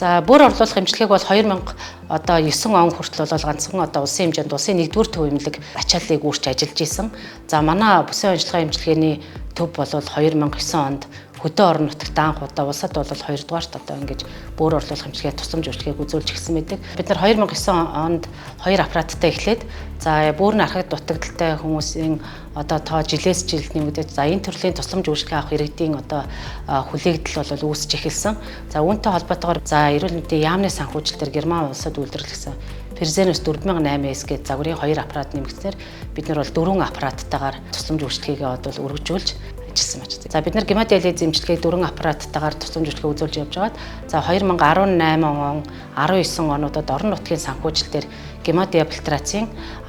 За бүр орлуулах эмчилгээг бол 2009 он хүртэл бол ганцхан улсын хэмжээнд улсын 1-р төв эмнэлэг ачааллыг үүрч ажиллаж исэн. За манай бүсийн онцлогын эмчилгээний төв бол 2009 онд хөдөө орон нутагт анх удаа улсад бол 2-дугаарт ингэж бүр орлуулах эмчилгээ тусламж үйлчилгээг үзүүлж гисэн байдаг. Бид нар 2009 онд 2 аппараттай эхлээд за бөөрийн архаг дутагдaltaй хүмүүсийн тоо жилээс жилд нэмэгдээд за энэ төрлийн тусламж үйлчилгээ авах иргэдийн хүлээгдэл бол үүсэж эхэлсэн. За үүнтэй холбоотойгоор за эрүүл мэндийн яамны санхүүжилтээр Герман улсад үйлдвэрлэсэн Fresenius 4008S гээд загварын 2 аппарат нэмэгдсээр бид нар бол 4 аппараттайгаар тусламж үйлчилгээгээ бол өргөжүүлж ажилласан байна. За бид нар гемодиализ эмчилгээг 4 аппараттайгаар тусламж үйлчилгээ үзүүлж явж байгаад за 2018 он 19 онуудад орон нутгийн санхүүжилтээр гемодиафильтрацийн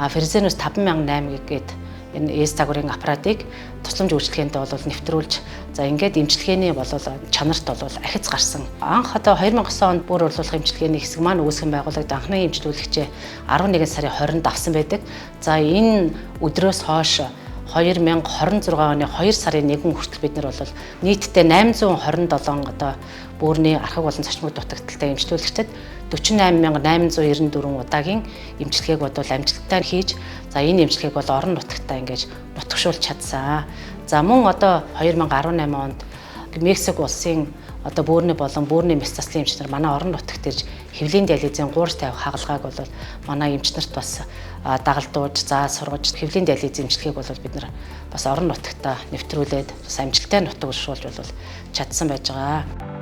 Fresenius 5008 гээд энэ S загварын аппаратыг тусламж үйлчилгээнд бол нэвтрүүлж за ингээд эмчилгээний чанарт ахиц гарсан. Анх 2009 онд бүр орлуулах эмчилгээний хэсэг маань үүсгэн байгуулагдсан анхны эмчилүүлэгчээ 11 сарын 20-нд авсан байдаг. За энэ өдрөөс хойш 2026 оны 2 сарын 1 хүртэл бид нар бол нийтдээ 827 бөөрийн архаг болон цочмог дутагдaltaй эмчилүүлэгчдэд 48894 удаагийн эмчилгээг амжилттай хийж за энэ эмчилгээг орон нутагтаа ингэж нутагшуулж чадсан. За мөн 2018 онд Мексик улсын бөөрийн болон бөөрийн мэс заслын эмч нар манай орон нутагт ирж хэвлэлийн диализын 350 хагалгааг бол манай эмч нарт бас дагалдуулж сургаж хэвлэлийн диализын эмчилгээг бол бид нар бас орон нутагтаа нэвтрүүлээд бас амжилттай нутагшуулж чадсан байж байгаа.